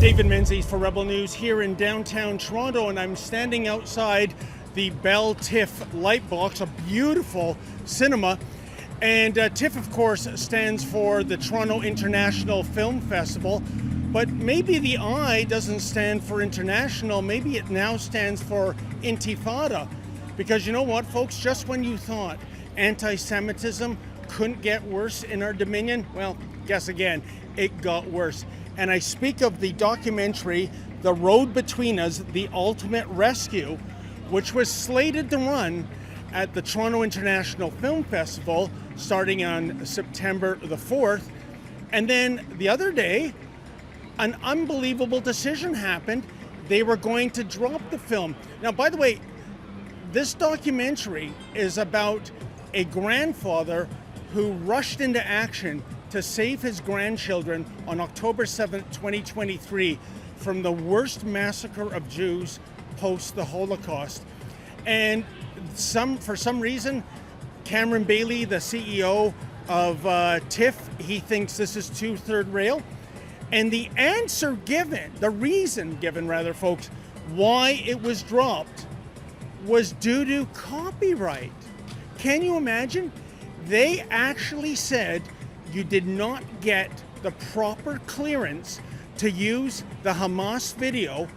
David Menzies for Rebel News here in downtown Toronto, and I'm standing outside the Bell TIFF Lightbox, a beautiful cinema. And TIFF, of course, stands for the Toronto International Film Festival. But maybe the I doesn't stand for international, maybe it now stands for Intifada. Because you know what, folks, just when you thought anti-Semitism couldn't get worse in our Dominion, well, guess again, it got worse. And I speak of the documentary, The Road Between Us, The Ultimate Rescue, which was slated to run at the Toronto International Film Festival starting on September the 4th. And then the other day, an unbelievable decision happened. They were going to drop the film. Now, by the way, this documentary is about a grandfather who rushed into action to save his grandchildren on October 7th, 2023 from the worst massacre of Jews post the Holocaust. And for some reason, Cameron Bailey, the CEO of TIFF, he thinks this is too third rail. And the answer given, the reason given rather, folks, why it was dropped was due to copyright. Can you imagine? They actually said you did not get the proper clearance to use the Hamas video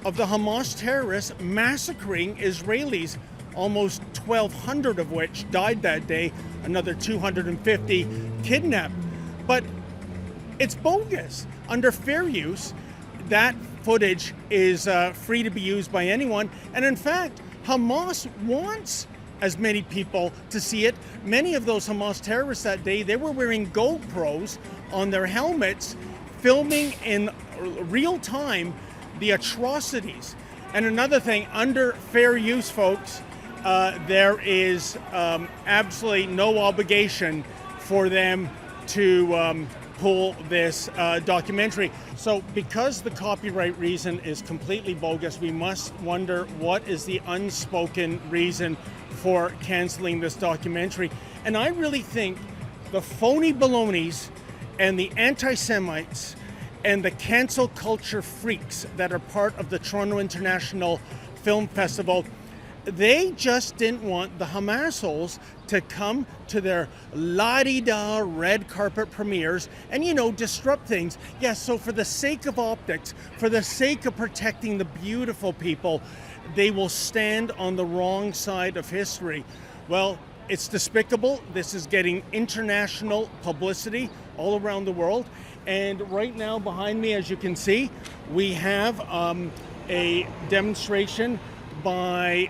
of the Hamas terrorists massacring Israelis, almost 1,200 of which died that day, another 250 kidnapped. But it's bogus. Under fair use, that footage is free to be used by anyone. And in fact, Hamas wants as many people to see it. Many of those Hamas terrorists that day, they were wearing GoPros on their helmets, filming in real time the atrocities. And another thing, under fair use, folks, there is absolutely no obligation for them to pull this documentary. So because the copyright reason is completely bogus, we must wonder what is the unspoken reason for canceling this documentary. And I really think the phony balonies and the anti-Semites and the cancel culture freaks that are part of the Toronto International Film Festival, they just didn't want the Hamas-holes to come to their la-di-da red carpet premieres and, you know, disrupt things. Yes, so for the sake of optics, for the sake of protecting the beautiful people, they will stand on the wrong side of history. Well, it's despicable. This is getting international publicity all around the world. And right now behind me, as you can see, we have a demonstration by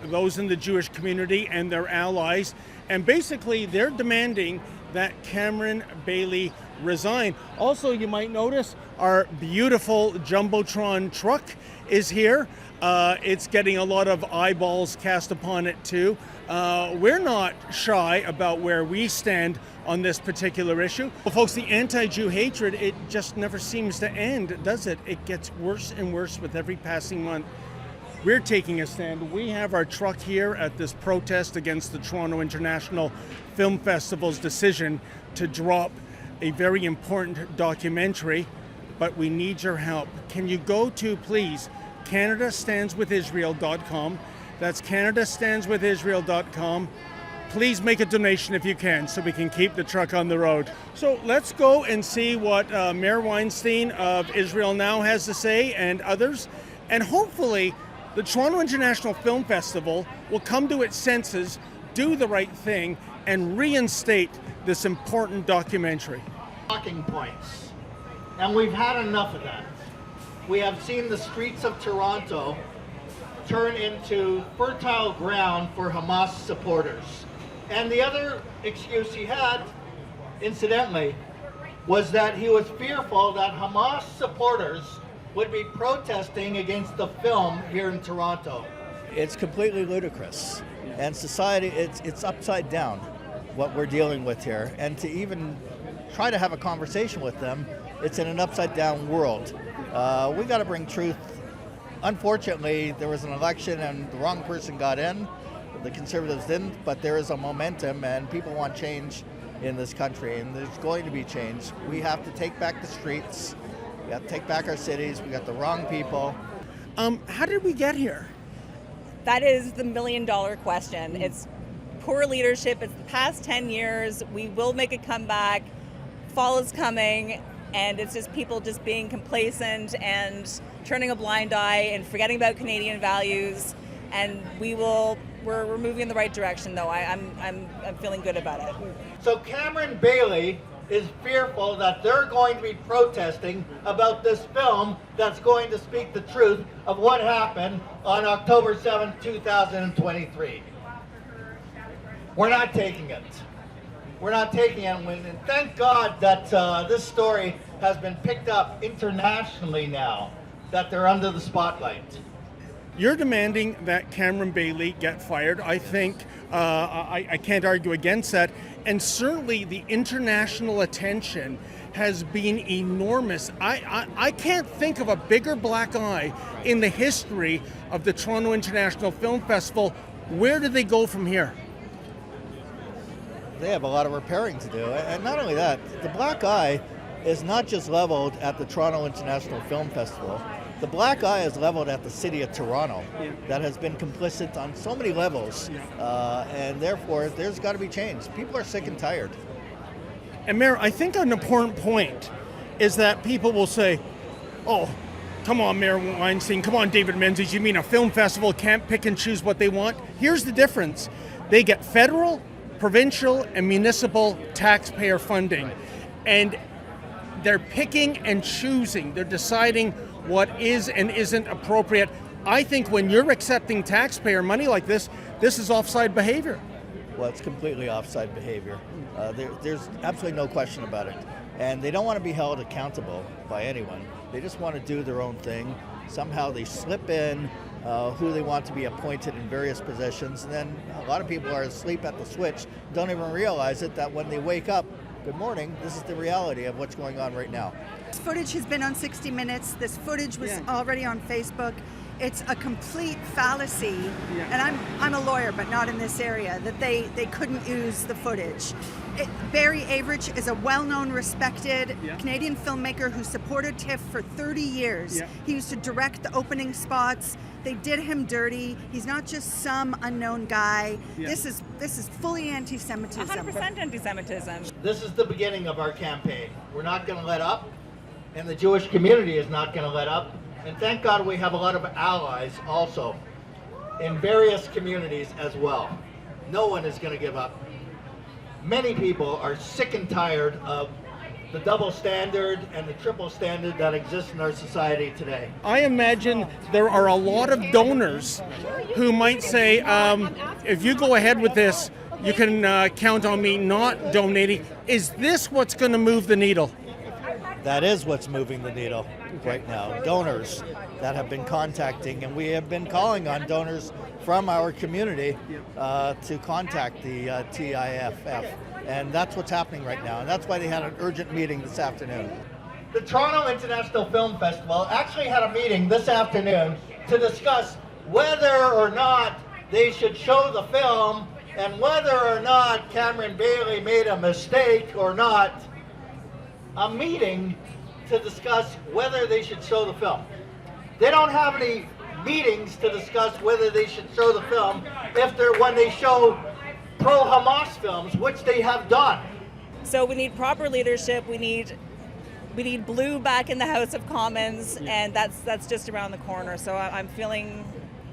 those in the Jewish community and their allies. And basically, they're demanding that Cameron Bailey resign. Also, you might notice our beautiful Jumbotron truck is here. It's getting a lot of eyeballs cast upon it too. We're not shy about where we stand on this particular issue. Well, folks, the anti-Jew hatred, it just never seems to end, does it? It gets worse and worse with every passing month. We're taking a stand. We have our truck here at this protest against the Toronto International Film Festival's decision to drop a very important documentary, but we need your help. Can you go to, please, CanadaStandsWithIsrael.com. That's CanadaStandsWithIsrael.com. Please make a donation if you can so we can keep the truck on the road. So let's go and see what Mayor Weinstein of Israel Now has to say and others. And hopefully the Toronto International Film Festival will come to its senses, do the right thing, and reinstate this important documentary. Talking points. And we've had enough of that. We have seen the streets of Toronto turn into fertile ground for Hamas supporters. And the other excuse he had, incidentally, was that he was fearful that Hamas supporters would be protesting against the film here in Toronto. It's completely ludicrous. And society, it's upside down, what we're dealing with here. And to even try to have a conversation with them, it's in an upside down world. We got to bring truth. Unfortunately, there was an election and the wrong person got in. The Conservatives didn't, but there is a momentum and people want change in this country, and there's going to be change. We have to take back the streets. We got to take back our cities. We got the wrong people. How did we get here? That is the million-dollar question. It's poor leadership. It's the past 10 years. We will make a comeback. Fall is coming, and it's just people just being complacent and turning a blind eye and forgetting about Canadian values. And we're moving in the right direction, though. I'm feeling good about it. So Cameron Bailey is fearful that they're going to be protesting about this film that's going to speak the truth of what happened on October 7th, 2023. We're not taking it. We're not taking it. And thank God that this story has been picked up internationally now, that they're under the spotlight. You're demanding that Cameron Bailey get fired. I think I can't argue against that. And certainly the international attention has been enormous. I can't think of a bigger black eye in the history of the Toronto International Film Festival. Where do they go from here? They have a lot of repairing to do. And not only that, the black eye is not just leveled at the Toronto International Film Festival. The black eye is leveled at the city of Toronto that has been complicit on so many levels, and therefore there's got to be change. People are sick and tired. And Mayor, I think an important point is that people will say, oh, come on, Mayor Weinstein, come on, David Menzies, you mean a film festival can't pick and choose what they want? Here's the difference. They get federal, provincial, and municipal taxpayer funding, and they're picking and choosing. They're deciding what is and isn't appropriate. I think when you're accepting taxpayer money like this is offside behavior. Well, it's completely offside behavior. There's absolutely no question about it. And they don't want to be held accountable by anyone. They just want to do their own thing. Somehow they slip in who they want to be appointed in various positions, and then a lot of people are asleep at the switch, don't even realize it, that when they wake up, good morning, this is the reality of what's going on right now. This footage has been on 60 Minutes. This footage was already on Facebook. It's a complete fallacy, and I'm a lawyer, but not in this area, that they couldn't use the footage. Barry Average is a well-known, respected Canadian filmmaker who supported TIFF for 30 years. He used to direct the opening spots. They did him dirty. He's not just some unknown guy. This is fully anti-Semitism. 100% anti-Semitism. This is the beginning of our campaign. We're not going to let up, and the Jewish community is not going to let up. And thank God we have a lot of allies also in various communities as well. No one is going to give up. Many people are sick and tired of the double standard and the triple standard that exists in our society today. I imagine there are a lot of donors who might say, if you go ahead with this, you can count on me not donating. Is this what's going to move the needle? That is what's moving the needle right now. Donors that have been contacting, and we have been calling on donors from our community to contact the TIFF. And that's what's happening right now. And that's why they had an urgent meeting this afternoon. The Toronto International Film Festival actually had a meeting this afternoon to discuss whether or not they should show the film and whether or not Cameron Bailey made a mistake or not. A meeting to discuss whether they should show the film. They don't have any meetings to discuss whether they should show the film when they show pro-Hamas films, which they have done. So we need proper leadership. We need blue back in the House of Commons, and that's just around the corner. So I'm feeling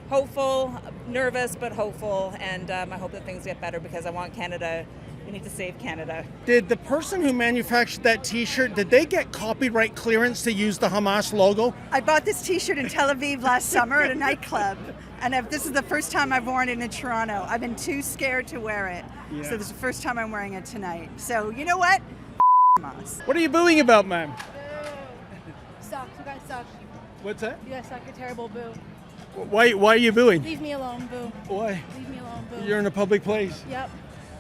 hopeful, nervous, but hopeful, and I hope that things get better because I want Canada. We need to save Canada. Did the person who manufactured that T-shirt, did they get copyright clearance to use the Hamas logo? I bought this T-shirt in Tel Aviv last summer at a nightclub, and this is the first time I've worn it in Toronto. I've been too scared to wear it, so this is the first time I'm wearing it tonight. So you know what? Hamas. What are you booing about, ma'am? Sucks. You guys suck. What's that? You guys suck. You're terrible. Boo. Why are you booing? Leave me alone. Boo. Why? Leave me alone. Boo. You're in a public place. Yep.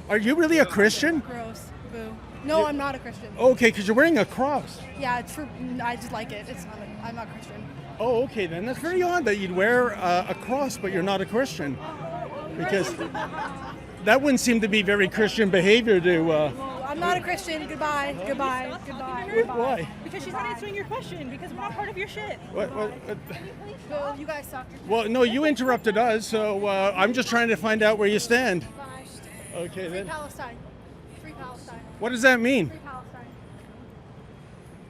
Are you really a Christian? Gross. Boo. No, I'm not a Christian. Okay, because you're wearing a cross. Yeah, it's for. I just like it. It's not. I'm not Christian. Oh, okay then. That's very odd that you'd wear a cross, but you're not a Christian. Because that wouldn't seem to be very Christian behavior to... I'm not a Christian. Goodbye. Goodbye. Goodbye. Why? Because she's not answering your question, because we're not part of your shit. What? Boo, you guys suck. Well, no, you interrupted us, so I'm just trying to find out where you stand. Bye. Okay, Free then. Palestine. Free Palestine. What does that mean? Free Palestine.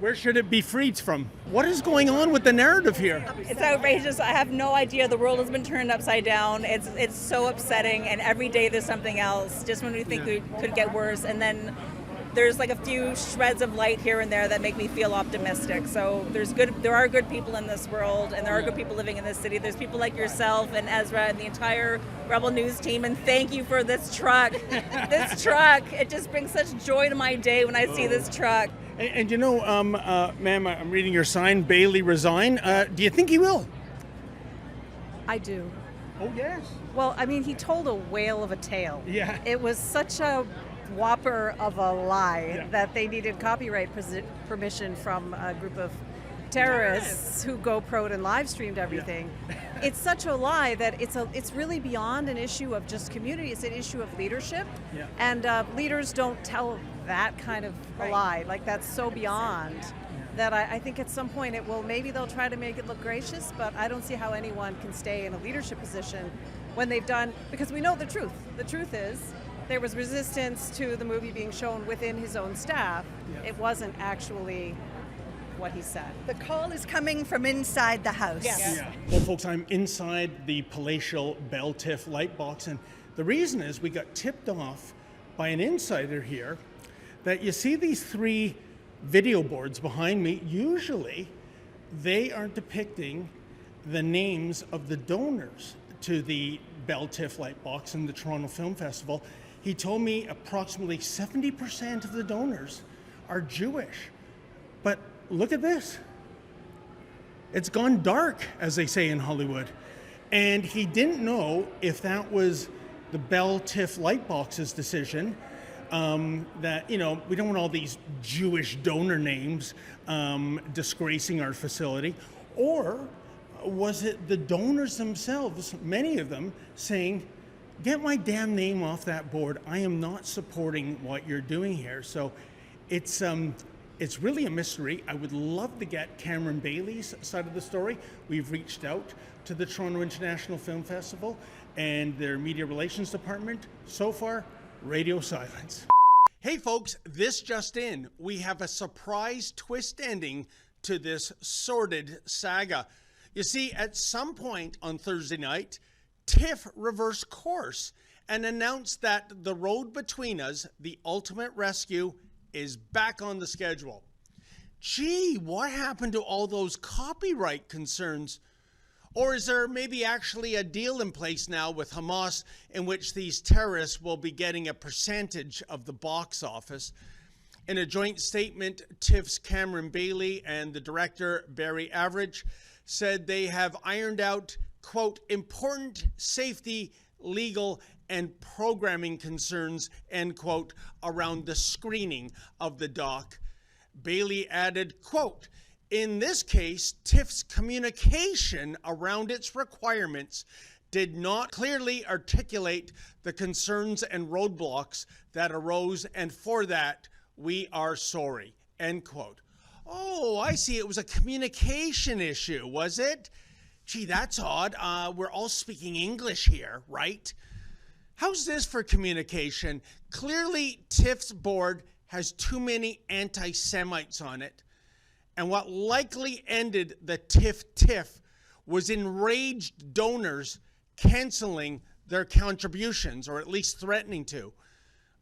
Where should it be freed from? What is going on with the narrative here? It's outrageous. I have no idea. The world has been turned upside down. It's so upsetting, and every day there's something else. Just when we think it could get worse, and then there's like a few shreds of light here and there that make me feel optimistic. So there are good people in this world, and there are good people living in this city. There's people like yourself and Ezra and the entire Rebel News team, and thank you for this truck. This truck, it just brings such joy to my day when I see this truck. And you know, ma'am, I'm reading your sign, Bailey resign. Do you think he will? I do. Oh, yes. Well, I mean, he told a whale of a tale. Yeah. It was such a whopper of a lie Yeah. that they needed copyright permission from a group of terrorists who GoPro'd and live streamed everything. It's such a lie that it's really beyond an issue of just community. It's an issue of leadership. Yeah. And leaders don't tell that kind of a lie. Like, that's so beyond that I think at some point maybe they'll try to make it look gracious, but I don't see how anyone can stay in a leadership position when they've done, because we know the truth. The truth is there was resistance to the movie being shown within his own staff. Yeah. It wasn't actually what he said. The call is coming from inside the house. Yes. Yeah. Well, folks, I'm inside the palatial Bell TIFF light box, and the reason is we got tipped off by an insider here that you see these 3 video boards behind me. Usually, they are depicting the names of the donors to the Bell TIFF light box in the Toronto Film Festival. He told me approximately 70% of the donors are Jewish. But look at this. It's gone dark, as they say in Hollywood. And he didn't know if that was the Bell TIFF Lightbox's decision, that, you know, we don't want all these Jewish donor names disgracing our facility, or was it the donors themselves, many of them, saying, get my damn name off that board. I am not supporting what you're doing here. So it's really a mystery. I would love to get Cameron Bailey's side of the story. We've reached out to the Toronto International Film Festival and their media relations department. So far, radio silence. Hey folks, this just in. We have a surprise twist ending to this sordid saga. You see, at some point on Thursday night, TIFF reversed course and announced that The Road Between Us, The Ultimate Rescue, is back on the schedule. Gee, what happened to all those copyright concerns? Or is there maybe actually a deal in place now with Hamas in which these terrorists will be getting a percentage of the box office? In a joint statement, TIFF's Cameron Bailey and the director Barry Average said they have ironed out, quote, important safety, legal, and programming concerns, end quote, around the screening of the doc. Bailey added, quote, in this case, TIFF's communication around its requirements did not clearly articulate the concerns and roadblocks that arose, and for that, we are sorry, end quote. Oh, I see. It was a communication issue, was it? Gee, that's odd. We're all speaking English here, right? How's this for communication? Clearly, TIFF's board has too many anti-Semites on it. And what likely ended the TIFF was enraged donors canceling their contributions, or at least threatening to.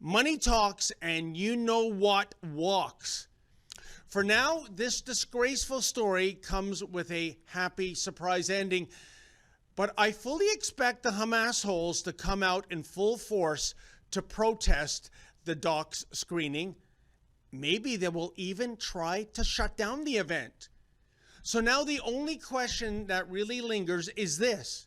Money talks, and you know what walks. For now, this disgraceful story comes with a happy surprise ending, but I fully expect the Hamas holes to come out in full force to protest the doc's screening. Maybe they will even try to shut down the event. So now the only question that really lingers is this: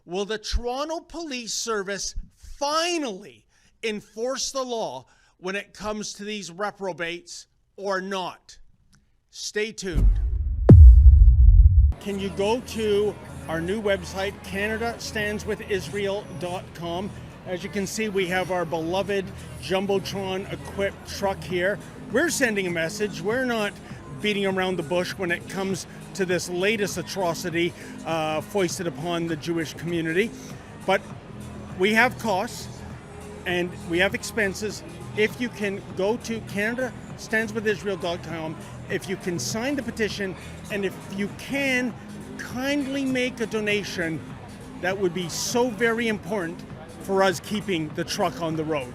will the Toronto Police Service finally enforce the law when it comes to these reprobates or not? Stay tuned. Can you go to our new website, CanadaStandsWithIsrael.com? As you can see, we have our beloved Jumbotron equipped truck here. We're sending a message. We're not beating around the bush when it comes to this latest atrocity foisted upon the Jewish community. But we have costs and we have expenses. If you can go to CanadaStandsWithIsrael.com, if you can sign the petition, and if you can kindly make a donation, that would be so very important for us keeping the truck on the road.